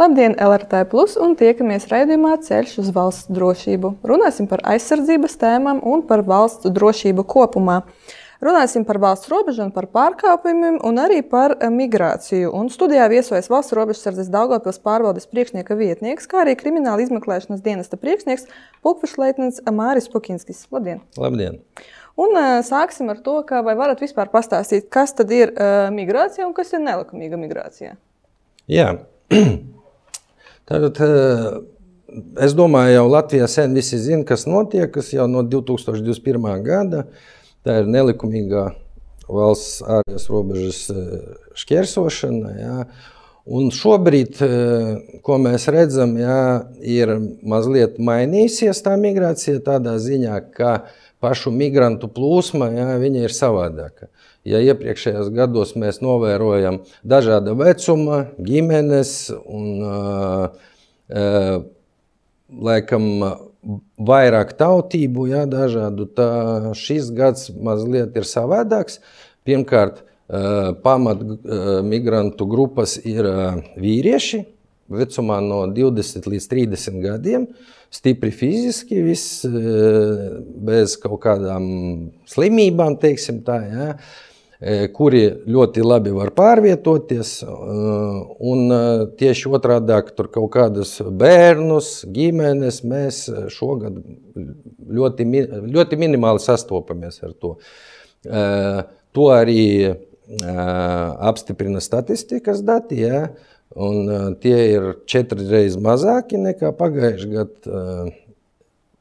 Labdien, LRT Plus, un tiekamies raidījumā Ceļš uz valsts drošību. Runāsim par aizsardzības tēmām un par valsts drošību kopumā. Runāsim par valsts robežu un par pārkāpumiem un arī par migrāciju. Un studijā viesojas valsts robežsardzes Daugavpils pārvaldes priekšnieka vietnieks, kā arī krimināla izmeklēšanas dienesta priekšnieks pulkvešleitnants Māris Pukinskis. Labdien! Labdien! Un sāksim ar to, vai varat vispār pastāstīt, kas tad ir migrācija un kas ir nelikumīga migrācija? Jā. Tātad, es domāju, jau Latvijā sen visi zina, kas notiek, kas jau no 2021. gada. Tā ir nelikumīgā valsts ārējās robežas šķērsošana. Jā. Un šobrīd, ko mēs redzam, jā, ir mazliet mainīsies tā migrācija tādā ziņā, ka pašu migrantu plūsma, jā, viņa ir savādāka. Ja iepriekšējos gados mēs novērojam dažāda vecuma, ģimenes un laikam vairāk tautību, jā, dažādu, tā šis gads mazliet ir savādāks. Pirmkārt, pamat migrantu grupas ir vīrieši vecumā no 20 līdz 30 gadiem, stipri fiziski, viss bez kaut kādām slimībām, teiksim tā, jā, kuri ļoti labi var pārvietoties, un tieši otrādāk tur kaut kādus bērnus, ģimenes mēs šogad ļoti minimāli sastopamies ar to. To arī apstiprina statistikas dati, jā, un tie ir 4 reizes mazāki nekā pagājušajā gadā.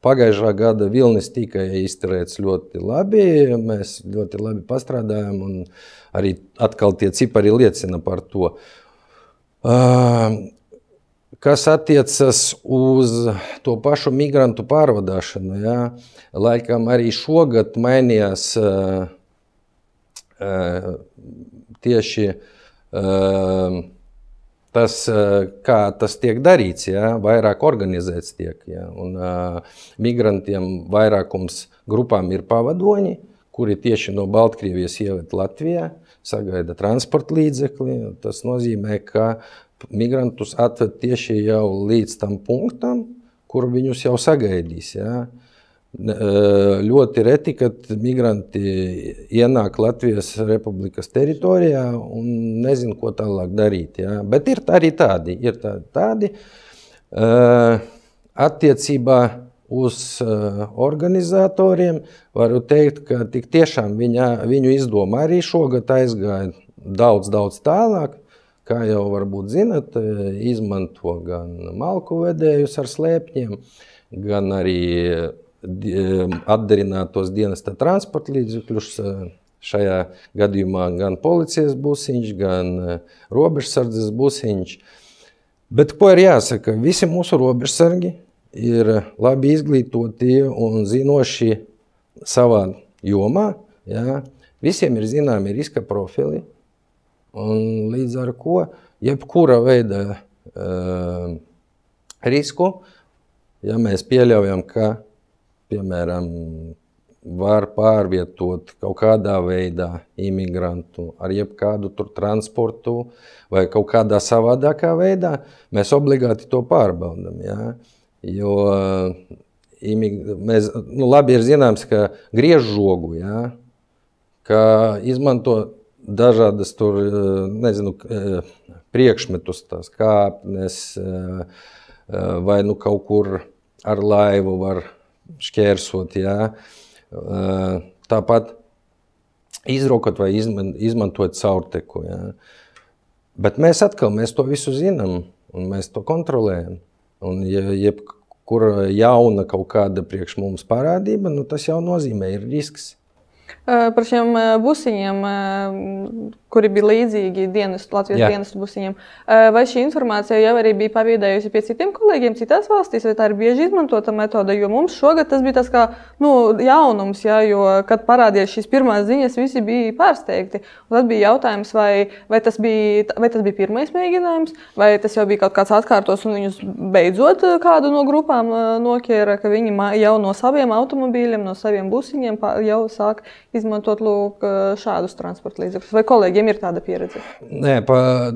Pagājušā gada vilnis tika izturēts ļoti labi, mēs ļoti labi pastrādājam, un arī atkal tie cipari liecina par to. Kas attiecas uz to pašu migrantu pārvadāšanu, jā, laikam arī šogad mainījās tieši tas, kā tas tiek darīts, jā, vairāk organizēts tiek. Jā, un migrantiem vairākums grupām ir pavadoņi, kuri tieši no Baltkrievijas ieved Latvijā, sagaida transporta līdzekli. Tas nozīmē, ka migrantus atved tieši jau līdz tam punktam, kur viņus jau sagaidīs. Jā. Ļoti reti, kad migranti ienāk Latvijas Republikas teritorijā un nezinu, ko tālāk darīt. Jā. Bet ir arī tādi. Attiecībā uz organizatoriem varu teikt, ka tik tiešām viņu izdoma arī šogad aizgāja daudz tālāk. Kā jau varbūt zinat, izmanto gan malku vedējus ar slēpņiem, gan arī atdarinātos dienesta transporta līdzekļus, šajā gadījumā gan policijas busiņš, gan robežsardzes busiņš. Bet ko ir jāsaka? Visi mūsu robežsargi ir labi izglītoti un zinoši savā jomā. Jā. Visiem ir zināmi riska profili, un līdz ar ko jebkura veida risku, ja mēs pieļaujam, ka piemēram, var pārvietot kaut kādā veidā imigrantu ar jebkādu tur transportu vai kaut kādā savādākā veidā, mēs obligāti to pārbaudam. Jā. Jo mēs, labi ir zināms, ka griež žogu, jā, ka izmanto dažādas tur, nezinu, priekšmetus, tās kāpnes vai kaut kur ar laivu var šķērsot, jā. Tāpat izrokot vai izmantot caurteku. Jā. Bet mēs to visu zinām un mēs to kontrolējam. Un jebkura jauna kaut kāda priekš mums parādība, tas jau nozīmē ir risks. Par šiem busiņiem, kuri bija līdzīgi Latvijas dienestu busiņiem, vai šī informācija jau arī bija paviedējusi pie citiem kolēģiem citās valstīs, vai tā ir bieži izmantota metode? Jo mums šogad tas bija tas kā jaunums, jā, jo, kad parādījās šīs pirmās ziņas, visi bija pārsteigti. Un tad bija jautājums, vai tas bija pirmais mēģinājums, vai tas jau bija kaut kāds atkārtos un viņus beidzot kādu no grupām noķēra, ka viņi jau no saviem automobīļiem, no saviem busiņiem jau sāk izmantot šādus transporta līdzekļus. Vai kolēģiem kolēģiem ir tāda pieredze? Nē,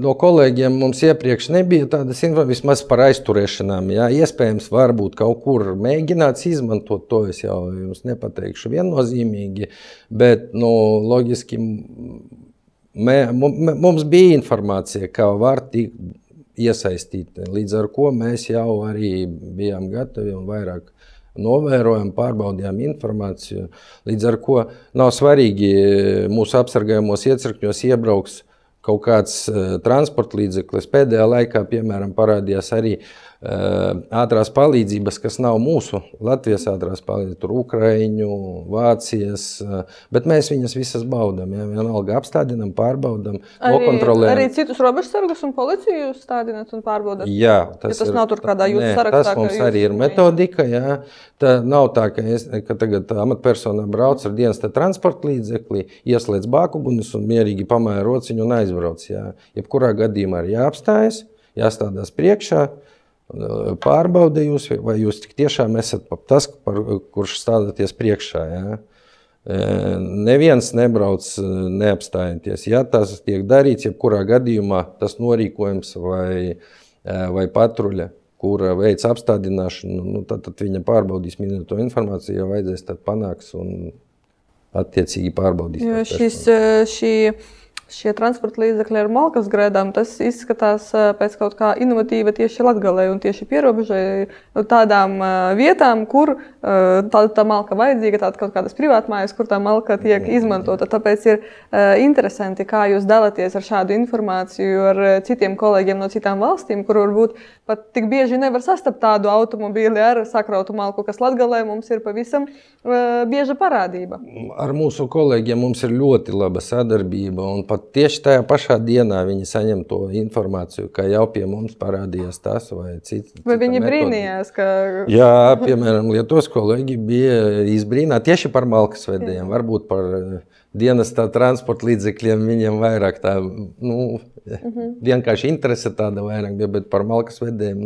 no kolēģiem mums iepriekš nebija tādas informācijas, vismaz par aizturēšanām. Jā. Iespējams, varbūt kaut kur mēģināts izmantot, to es jau jums nepateikšu viennozīmīgi, bet loģiski mums bija informācija, kā var tikt iesaistīt, līdz ar ko mēs jau arī bijām gatavi un vairāk novērojam, pārbaudījām informāciju, līdz ar ko nav svarīgi mūsu apsargājumos iecirkņos iebrauks kaut kāds transporta līdzeklis. Pēdējā laikā, piemēram, parādījās arī ātrās palīdzības, kas nav mūsu Latvijas ātrās palīdzības, tur Ukraiņu, Vācijas, bet mēs viņas visas baudam, ja, vienalga apstādinam, pārbaudam, nokontrolējam. Arī citus robežsargus un policiju jūs stādinat un pārbaudat? Jā. Tas nav tur kādā jūsu sarakstā? Tas mums arī ir metodika, jā. Tā nav tā, ka tagad amatpersonā brauc ar dienesta transporta līdzekli, ieslēdz bākugunis un mierīgi pamāja rociņu un aizbrauc, jā. Jebkurā gadījumā ir jāapstājas, jāstādās priekšā, pārbauda jūs, vai jūs tik tiešām esat tas, kurš stādāties priekšā. Ja? Neviens nebrauc neapstājoties. Ja tas tiek darīts, jebkurā gadījumā tas norīkojums vai patruļa, kura veic apstādināšanu, tad viņa pārbaudīs minēto informāciju, ja vajadzēs, tad panāks un attiecīgi pārbaudīs. Šie transporta līdzekļi ar malkas grēdām, tas izskatās pēc kaut kā inovatīva tieši Latgalē un tieši pierobežai tādām vietām, kur tā malka vajadzīga, tāda kaut kādas privātmājas, kur tā malka tiek izmantota. Tāpēc ir interesanti, kā jūs dalaties ar šādu informāciju ar citiem kolēģiem no citām valstīm, kur varbūt pat tik bieži nevar sastapt tādu automobīli ar sakrautu malku, kas Latgalē mums ir pavisam bieža parādība. Ar mūsu kolēģiem mums ir ļoti laba sadarbība un pat tieši tajā pašā dienā viņi saņem to informāciju, ka jau pie mums parādījās tas vai cits. Vai viņi brīnījās, ka... Jā, piemēram, Lietuvas kolēģi bija izbrīnā tieši par malkas vedējiem, varbūt par dienestā transporta līdzekļiem viņiem vairāk tā, vienkārši interese tāda vairāk bija, bet par malkas vedējiem,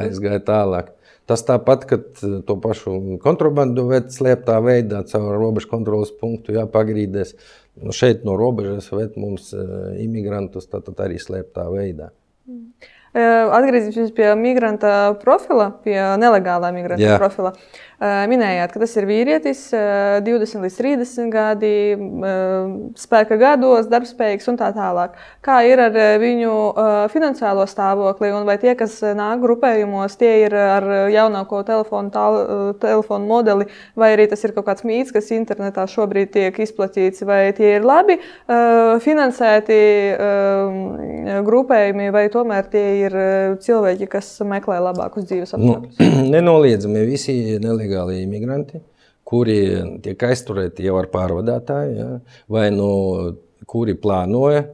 aizgāja tālāk. Tas tāpat, kad to pašu kontrabandu ved slēptā veidā caur robežu kontrolas punktu, pagrīdēs. Šeit no robežas ved mums imigrantus, tad arī slēptā veidā. Atgriezīsimies pie migranta profila, pie nelegālā migranta profila. Minējāt, ka tas ir vīrietis, 20 līdz 30 gadi, spēka gados, darbspējīgs un tā tālāk. Kā ir ar viņu finansiālo stāvokli un vai tie, kas nāk grupējumos, tie ir ar jaunāko telefonu modeli, vai arī tas ir kaut kāds mīts, kas internetā šobrīd tiek izplatīts, vai tie ir labi finansēti grupējumi, vai tomēr tie ir cilvēki, kas meklē labākus dzīves apstākļus? Nenoliedzami visi nelegāli imigranti, kuri tiek aizturēti jau ar pārvadātāju, vai kuri plānoja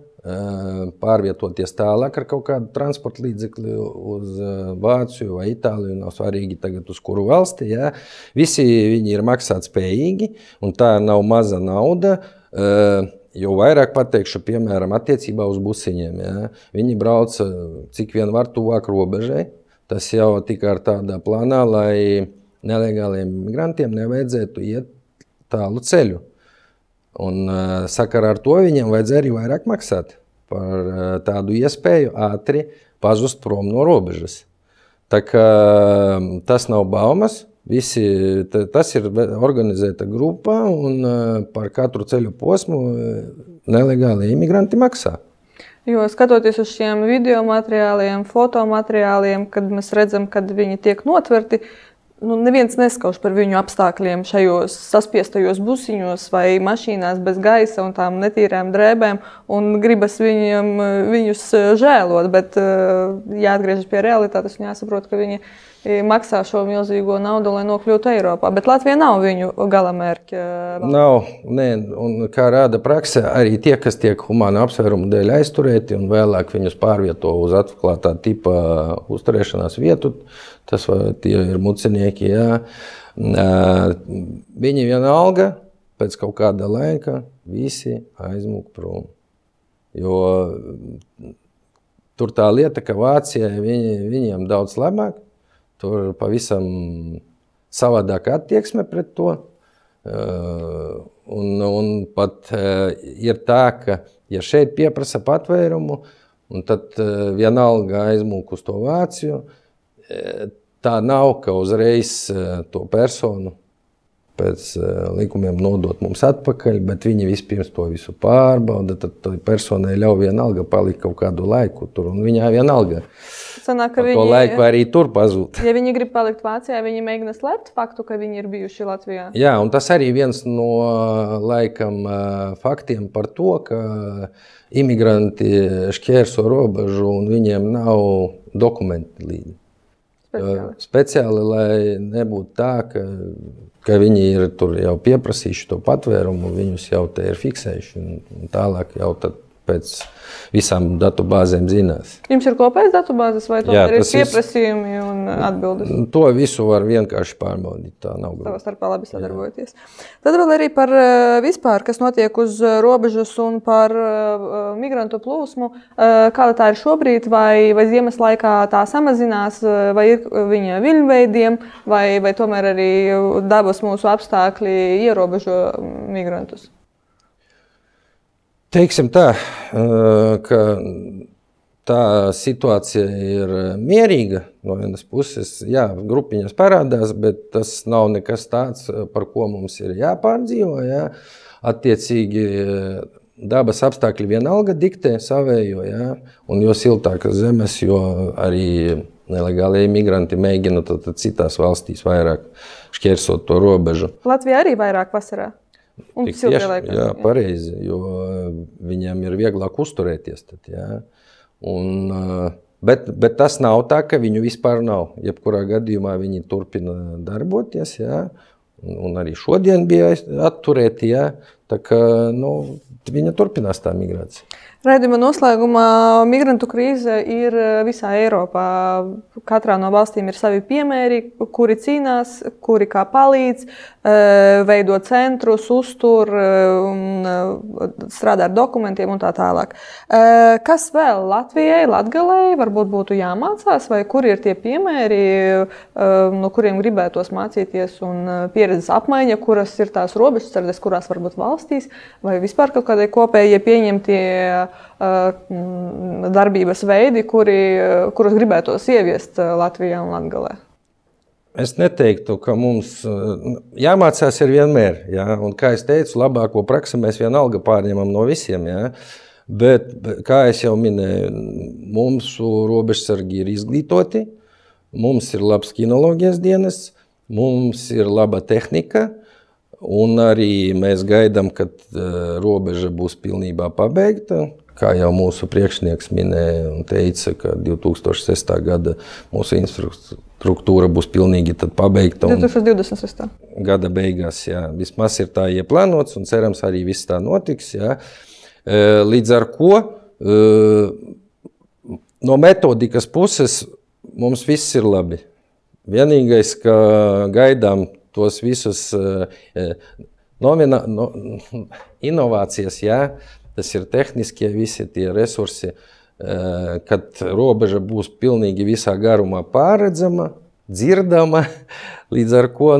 pārvietoties tālāk ar kaut kādu transporta līdzekli uz Vāciju vai Itāliju, nav svarīgi tagad uz kuru valsti. Visi viņi ir maksāt spējīgi, un tā nav maza nauda. Jo vairāk pateikšu, piemēram, attiecībā uz busiņiem. Viņi brauc cik vien var tuvāk robežai. Tas jau tikai ar tādā plānā, lai nelegāliem migrantiem nevajadzētu iet tālu ceļu. Un sakarā ar to viņiem vajadzēja arī vairāk maksāt par tādu iespēju ātri pazust prom no robežas. Tā kā tas nav baumas. Tas ir organizēta grupa un par katru ceļu posmu nelegāli imigranti maksā. Jo skatoties uz šiem video materiāliem, fotomateriāliem, kad mēs redzam, kad viņi tiek notverti, neviens neskauž par viņu apstākļiem šajos saspiestajos busiņos vai mašīnās bez gaisa un tām netīrām drēbēm, un gribas viņus žēlot, bet jāatgriežas pie realitātes un jāsaprot, ka viņi maksā šo milzīgo naudu, lai nokļūtu Eiropā. Bet Latvija nav viņu galamērķa. Nav, un kā rāda praksē, arī tie, kas tiek humāna apsvērumu dēļ aizturēti un vēlāk viņus pārvieto uz atklātā tipa uzturēšanās vietu, tas tie ir mucinieki, viņi vienalga pēc kaut kāda laika visi aizmūk prom. Jo tur tā lieta, ka Vācijai viņiem daudz labāk, tur pavisam savādāk attieksme pret to. Un pat ir tā, ka, ja šeit pieprasa patvērumu, un tad vienalga aizmūk uz to Vāciju, tā nav, ka uzreiz to personu pēc likumiem nodot mums atpakaļ, bet viņi vispirms to visu pārbauda, tad personai ļauj vienalga palikt kaut kādu laiku tur, un viņā vienalga. Sanāk, ka to laiku arī tur pazūd. Ja viņi grib palikt Vācijā, viņi mēģina slēpt faktu, ka viņi ir bijuši Latvijā. Jā, un tas arī viens no laikam faktiem par to, ka imigranti šķērso robežu un viņiem nav dokumenti līdzi. Speciāli, lai nebūtu tā, ka viņi ir tur jau pieprasījuši to patvērumu, viņus jau te ir fiksējuši un tālāk jau tad pēc visām datubāzēm zinās. Jums ir kopējas datubāzes vai tomēr ir pieprasījumi un atbildes? To visu var vienkārši pārbaudīt, tā nav grūti. Savā starpā labi sadarbojoties. Tad vēl arī par vispār, kas notiek uz robežas un par migrantu plūsmu. Kāda tā ir šobrīd, vai ziemas laikā tā samazinās, vai ir viņa viļņveidiem, vai tomēr arī dabas mūsu apstākļi ierobežo migrantus? Teiksim tā, ka tā situācija ir mierīga no vienas puses. Jā, grupiņas parādās, bet tas nav nekas tāds, par ko mums ir jāpārdzīvo. Jā. Attiecīgi dabas apstākļi vienalga diktē savējo, jā. Un jo siltākas zemes, jo arī nelegālie imigranti mēģina tad citās valstīs vairāk šķērsot to robežu. Latvijā arī vairāk vasarā? Tieši, jā, pareizi, jo viņiem ir vieglāk uzturēties. Tad, jā. Bet tas nav tā, ka viņu vispār nav. Jebkurā gadījumā viņi turpina darboties, jā. Un arī šodien bija atturēti, jā. Tā kā viņa turpinās tā migrācija. Raidījuma noslēgumā migrantu krīze ir visā Eiropā. Katrā no valstīm ir savi piemēri, kuri cīnās, kuri kā palīdz, veido centrus, uztur, strādā ar dokumentiem un tā tālāk. Kas vēl Latvijai, Latgalei varbūt būtu jāmācās, vai kuri ir tie piemēri, no kuriem gribētos mācīties un pieredzes apmaiņa, kuras ir tās robežsardes, kurās varbūt valstīs, vai vispār kaut kādai kopējie pieņemtie darbības veidi, kurus gribētos ieviest Latvijā un Latgalē? Es neteiktu, ka mums jāmācās ir vienmēr. Jā? Un, kā es teicu, labāko praksi mēs vienalga pārņemam no visiem. Jā? Bet, kā es jau minēju, mūsu robežsargi ir izglītoti, mums ir labs kinoloģijas dienests, mums ir laba tehnika, un arī mēs gaidām, kad robeža būs pilnībā pabeigta. Kā jau mūsu priekšnieks minēja un teica, ka 2006. gada mūsu infrastruktūra būs pilnīgi tad pabeigta. 2026. Gada beigās, jā. Vismaz ir tā ieplānots un cerams arī viss tā notiks, jā. Līdz ar ko no metodikas puses mums viss ir labi. Vienīgais, ka gaidām tos visus inovācijas, jā. Tas ir tehniskie visi tie resursi, kad robeža būs pilnīgi visā garumā pārredzama, dzirdama, līdz ar ko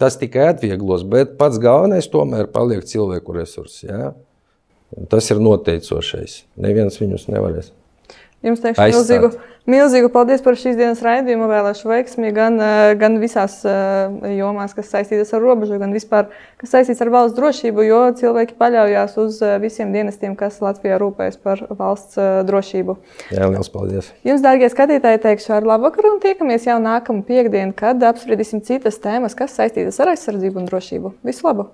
tas tikai atvieglos, bet pats galvenais tomēr paliek cilvēku resursi. Jā? Tas ir noteicošais. Neviens viņus nevarēs. Jums teikšu milzīgu paldies par šīs dienas raidījumu, vēlēšu veiksmi gan visās jomās, kas saistītas ar robežu, gan vispār, kas saistīts ar valsts drošību, jo cilvēki paļaujās uz visiem dienestiem, kas Latvijā rūpējas par valsts drošību. Jā, liels paldies. Jums, dārgie skatītāji, teikšu ar labvakaru un tiekamies jau nākamu piekdienu, kad apspriedīsim citas tēmas, kas saistītas ar aizsardzību un drošību. Visu labu!